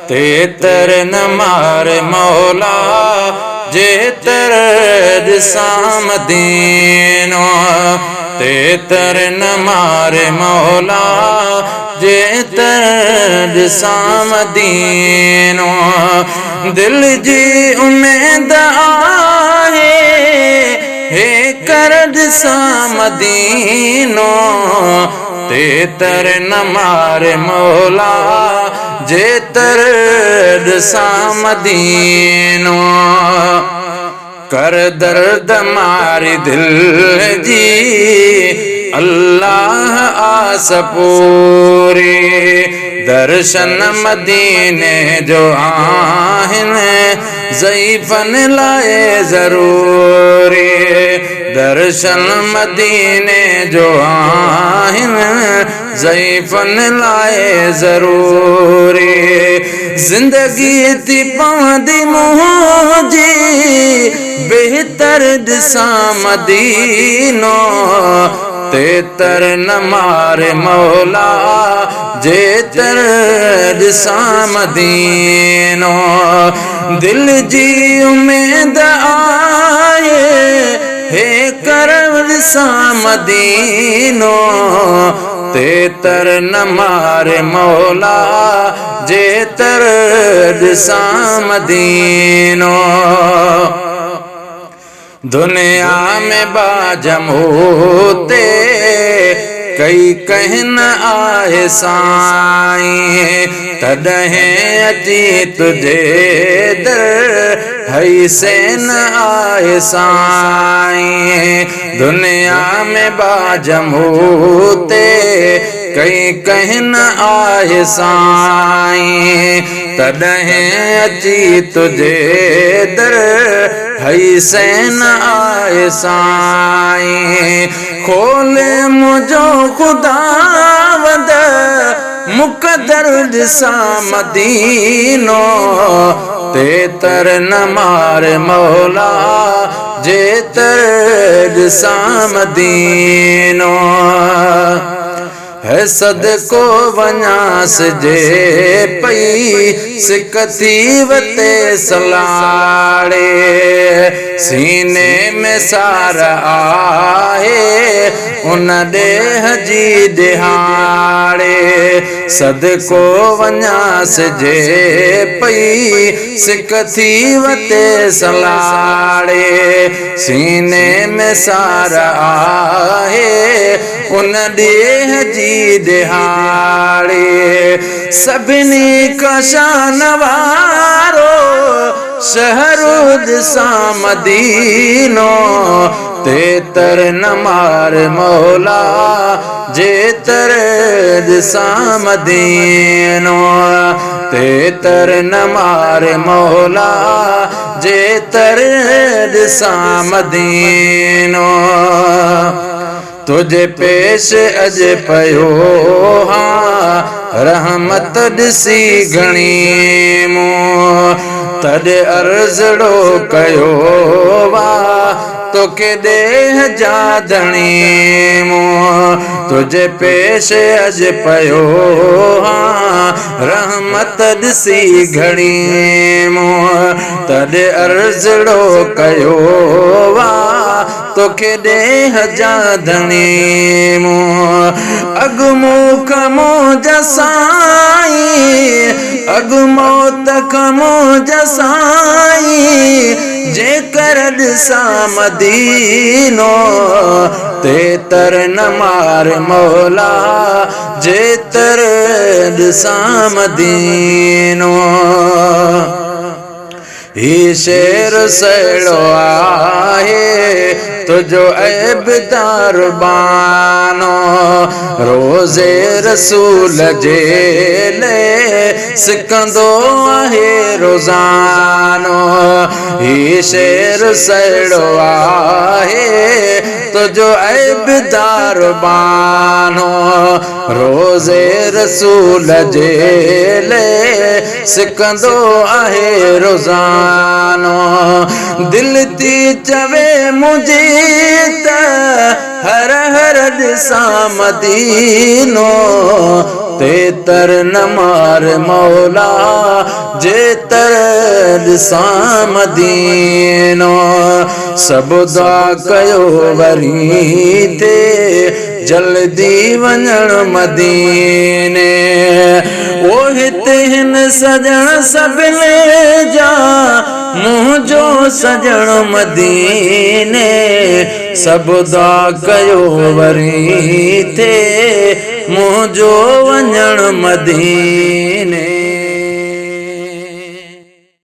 ते तर न मार मौला जे तर दिसाम दीनो ते तर न मार मौला जे तर दिसाम दीनो दिल जी उम्मीद आहे हे कर दिसाम दीनो ते तर न मार मौला जे तर दिसाम दीनो कर दर्द मारी दिल जी अल्लाह आस पूरी दर्शन मदीने जो आहिन ज़ईफ़न लाए ज़रूरी दर्शन मदीने जो आहिन ज़ईफ़न लाए ज़रूरी ज़िंदगी थी पवंदी मुंहिंजी बेहतर दिसां मदीनो ते तर न मारे मौला जे तर दिसां मदीनो दिल जी उम्मीद आए हे कर दिसां मदीनो ते तर न मारे मौला जे तर दिसां मदीनो दुनिया में बाजम होते कई कहन आए साईं तॾहिं अची तुझे दर हई से न आए साईं दुनिया में बाजम होते कई कहन आए साईं तॾहिं अची तुझे दर हई से न आए साईं खोले मुझो खुदावंद मुक़दर दिसां मदीनो ते तर न मार मौला जे तर दिसां मदीनो है सदको वञास जे पई सिकती वते सलाड़े सीने में सार आहे उन ॾेह जी दिहाड़े सदको वञास जे पई सिकती वते सलाड़े सीने में सार आहे उन ॾेह जी दिहाड़े सभिनी का शान वारो शहरो दिसां मदीनो ते तर न मार मौला जे तर दिसां मदीनो ते तर न मार मौला जे तर दिसां मदीनो तुझे पेश अज पयो हाँ रहमत ॾिसी घणी मूं तॾे अर्ज़ड़ो कयो वा तोखे ॾेह जा धणी मूं तुझे पेश अज पयो हाँ रहमत ॾिसी घणी मूं तॾे अर्ज़ड़ो कयो वा तोखे ॾेह जा धणी मूं अॻमो कमो जसाईं अॻमो त कमो जसाईं जेकर ॾिसां मदीनो ते तर न मार मौला जे तर ॾिसां मदीनो ही शेर सड़ो आहे तुझो ऐबदार बानो रोज़े रसूल जे ले सिकंदो आहे रोज़ानो ही शेर सड़ो आहे तुझो ऐबदार बानो रोज़े रसूल जे ले सिकंदो आहे रोज़ानो दिल थी चवे मुझे त हर हर दिसा मदीनो ते तर न मार मौला जे तर दिसा मदीनो सब दुआ कयो वरी थे जल्दी वञण मदीने ओ हिते हिन सजण सभिनी जा मुंहिंजो सजण मदीने सब दुआ कयो वरी थे मुंहिंजो वञण मदीने।